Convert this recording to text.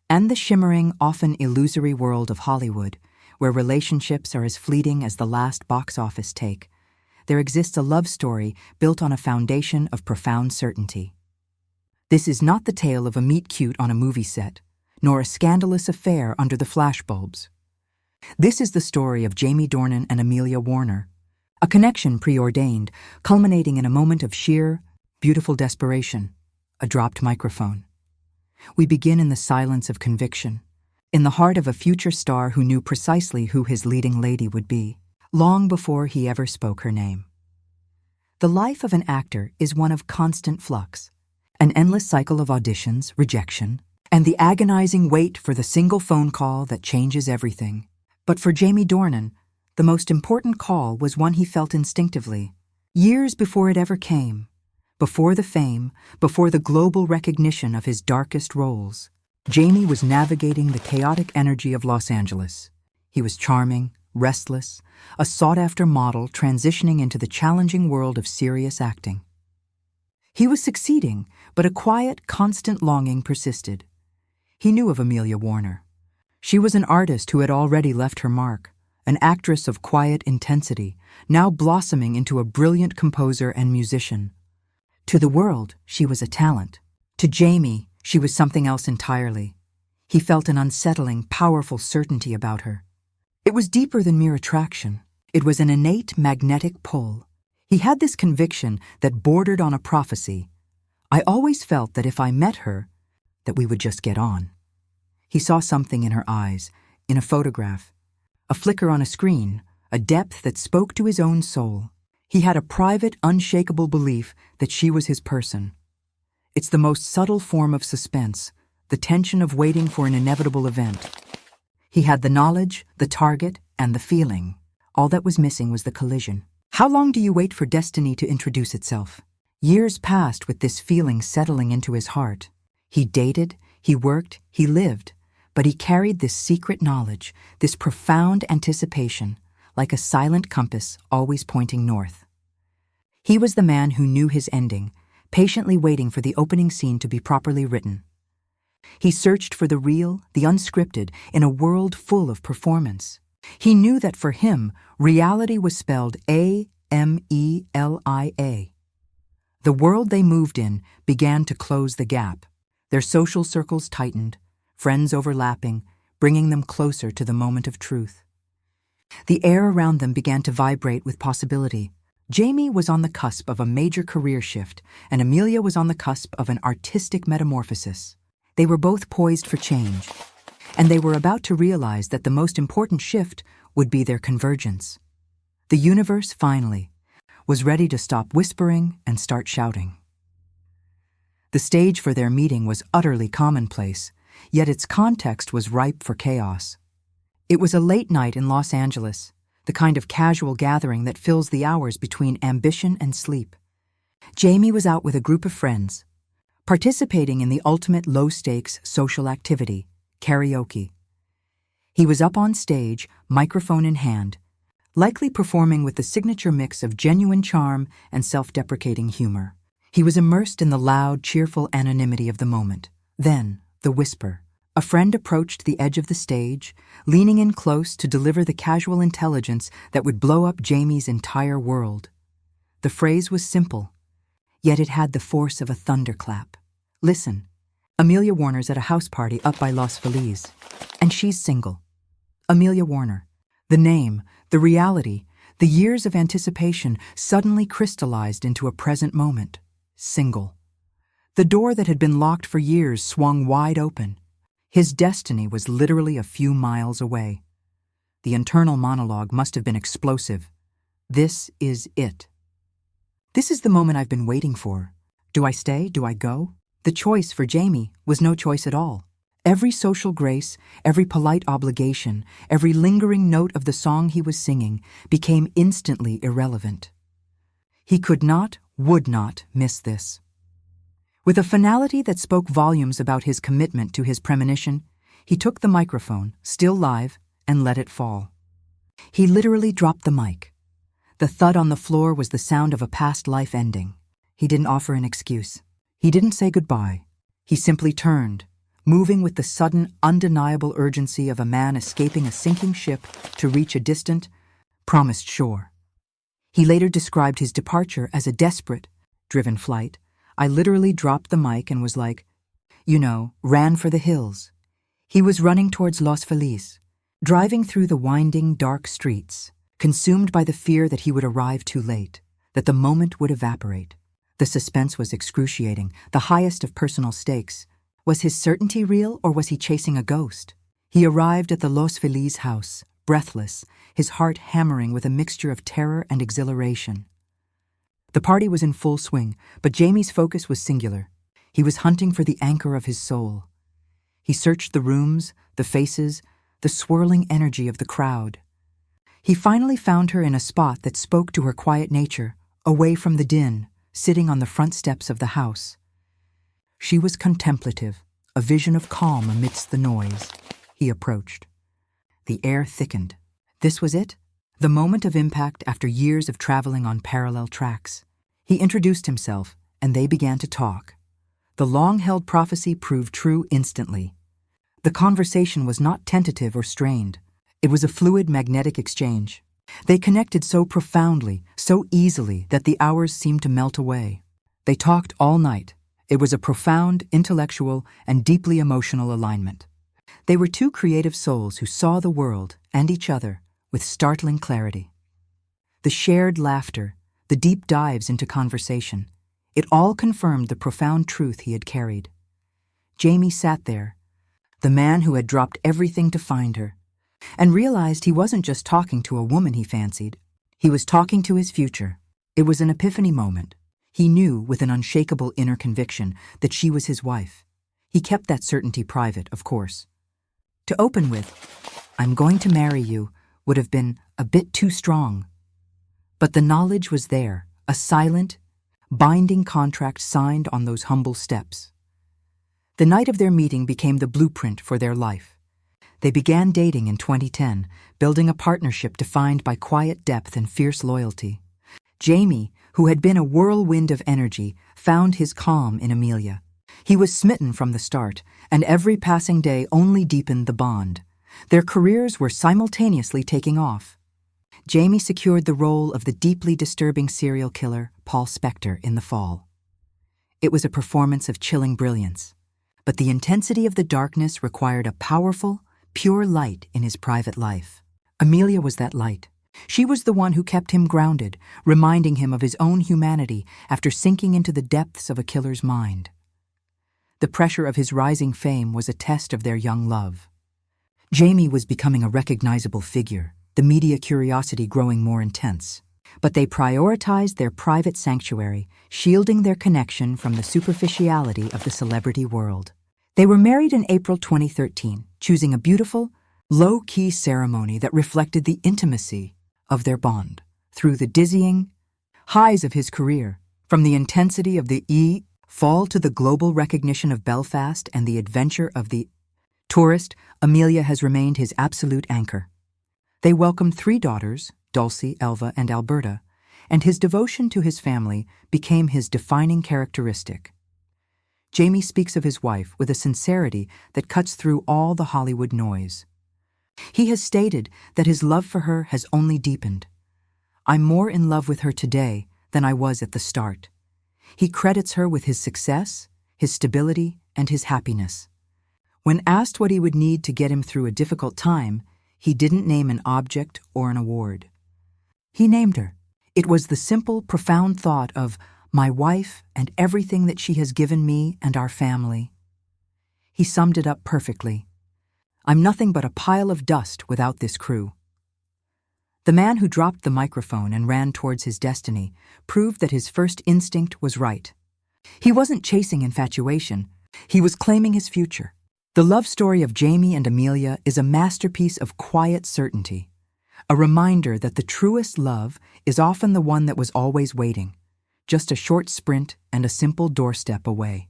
and the shimmering, often illusory world of Hollywood, where relationships are as fleeting as the last box office take, there exists a love story built on a foundation of profound certainty. This is not the tale of a meet-cute on a movie set, nor a scandalous affair under the flashbulbs. This is the story of Jamie Dornan and Amelia Warner, a connection preordained, culminating in a moment of sheer, beautiful desperation, a dropped microphone. We begin in the silence of conviction, in the heart of a future star who knew precisely who his leading lady would be, long before he ever spoke her name. The life of an actor is one of constant flux, an endless cycle of auditions, rejection, and the agonizing wait for the single phone call that changes everything. But for Jamie Dornan, the most important call was one he felt instinctively, years before it ever came, before the fame, before the global recognition of his darkest roles. Jamie was navigating the chaotic energy of Los Angeles. He was charming, restless, a sought-after model transitioning into the challenging world of serious acting. He was succeeding, but a quiet, constant longing persisted. He knew of Amelia Warner. She was an artist who had already left her mark, an actress of quiet intensity, now blossoming into a brilliant composer and musician. To the world, she was a talent. To Jamie, she was something else entirely. He felt an unsettling, powerful certainty about her. It was deeper than mere attraction. It was an innate magnetic pull. He had this conviction that bordered on a prophecy. I always felt that if I met her, that we would just get on. He saw something in her eyes, in a photograph, a flicker on a screen, a depth that spoke to his own soul. He had a private, unshakable belief that she was his person. It's the most subtle form of suspense, the tension of waiting for an inevitable event. He had the knowledge, the target, and the feeling. All that was missing was the collision. How long do you wait for destiny to introduce itself? Years passed with this feeling settling into his heart. He dated, he worked, he lived, but he carried this secret knowledge, this profound anticipation, like a silent compass always pointing north. He was the man who knew his ending, patiently waiting for the opening scene to be properly written. He searched for the real, the unscripted, in a world full of performance. He knew that for him, reality was spelled Amelia. The world they moved in began to close the gap. Their social circles tightened, friends overlapping, bringing them closer to the moment of truth. The air around them began to vibrate with possibility. Jamie was on the cusp of a major career shift, and Amelia was on the cusp of an artistic metamorphosis. They were both poised for change, and they were about to realize that the most important shift would be their convergence. The universe, finally, was ready to stop whispering and start shouting. The stage for their meeting was utterly commonplace, yet its context was ripe for chaos. It was a late night in Los Angeles, the kind of casual gathering that fills the hours between ambition and sleep. Jamie was out with a group of friends, participating in the ultimate low-stakes social activity, karaoke. He was up on stage, microphone in hand, likely performing with the signature mix of genuine charm and self-deprecating humor. He was immersed in the loud, cheerful anonymity of the moment. Then, the whisper. A friend approached the edge of the stage, leaning in close to deliver the casual intelligence that would blow up Jamie's entire world. The phrase was simple, yet it had the force of a thunderclap. Listen, Amelia Warner's at a house party up by Los Feliz, and she's single. Amelia Warner. The name, the reality, the years of anticipation suddenly crystallized into a present moment. Single. The door that had been locked for years swung wide open. His destiny was literally a few miles away. The internal monologue must have been explosive. This is it. This is the moment I've been waiting for. Do I stay? Do I go? The choice for Jamie was no choice at all. Every social grace, every polite obligation, every lingering note of the song he was singing became instantly irrelevant. He could not, would not miss this. With a finality that spoke volumes about his commitment to his premonition, he took the microphone, still live, and let it fall. He literally dropped the mic. The thud on the floor was the sound of a past life ending. He didn't offer an excuse. He didn't say goodbye. He simply turned, moving with the sudden, undeniable urgency of a man escaping a sinking ship to reach a distant, promised shore. He later described his departure as a desperate, driven flight. I literally dropped the mic and was like, ran for the hills. He was running towards Los Feliz, driving through the winding, dark streets, consumed by the fear that he would arrive too late, that the moment would evaporate. The suspense was excruciating, the highest of personal stakes. Was his certainty real, or was he chasing a ghost? He arrived at the Los Feliz house, breathless, his heart hammering with a mixture of terror and exhilaration. The party was in full swing, but Jamie's focus was singular. He was hunting for the anchor of his soul. He searched the rooms, the faces, the swirling energy of the crowd. He finally found her in a spot that spoke to her quiet nature, away from the din, sitting on the front steps of the house. She was contemplative, a vision of calm amidst the noise. He approached. The air thickened. This was it, the moment of impact after years of traveling on parallel tracks. He introduced himself, and they began to talk. The long-held prophecy proved true instantly. The conversation was not tentative or strained. It was a fluid, magnetic exchange. They connected so profoundly, so easily, that the hours seemed to melt away. They talked all night. It was a profound, intellectual, and deeply emotional alignment. They were two creative souls who saw the world and each other with startling clarity. The shared laughter, the deep dives into conversation, it all confirmed the profound truth he had carried. Jamie sat there, the man who had dropped everything to find her, and realized he wasn't just talking to a woman he fancied. He was talking to his future. It was an epiphany moment. He knew with an unshakable inner conviction that she was his wife. He kept that certainty private, of course. To open with, "I'm going to marry you," would have been a bit too strong. But the knowledge was there, a silent, binding contract signed on those humble steps. The night of their meeting became the blueprint for their life. They began dating in 2010, building a partnership defined by quiet depth and fierce loyalty. Jamie, who had been a whirlwind of energy, found his calm in Amelia. He was smitten from the start, and every passing day only deepened the bond. Their careers were simultaneously taking off. Jamie secured the role of the deeply disturbing serial killer, Paul Spector, in the fall. It was a performance of chilling brilliance, but the intensity of the darkness required a powerful, pure light in his private life. Amelia was that light. She was the one who kept him grounded, reminding him of his own humanity after sinking into the depths of a killer's mind. The pressure of his rising fame was a test of their young love. Jamie was becoming a recognizable figure, the media curiosity growing more intense. But they prioritized their private sanctuary, shielding their connection from the superficiality of the celebrity world. They were married in April 2013, choosing a beautiful, low-key ceremony that reflected the intimacy of their bond. Through the dizzying highs of his career, from the intensity of the fall to the global recognition of Belfast and the adventure of the tourist, Amelia has remained his absolute anchor. They welcomed 3 daughters, Dulcie, Elva, and Alberta, and his devotion to his family became his defining characteristic. Jamie speaks of his wife with a sincerity that cuts through all the Hollywood noise. He has stated that his love for her has only deepened. "I'm more in love with her today than I was at the start." He credits her with his success, his stability, and his happiness. When asked what he would need to get him through a difficult time, he didn't name an object or an award. He named her. It was the simple, profound thought of my wife and everything that she has given me and our family. He summed it up perfectly. "I'm nothing but a pile of dust without this crew." The man who dropped the microphone and ran towards his destiny proved that his first instinct was right. He wasn't chasing infatuation. He was claiming his future. The love story of Jamie and Amelia is a masterpiece of quiet certainty, a reminder that the truest love is often the one that was always waiting, just a short sprint and a simple doorstep away.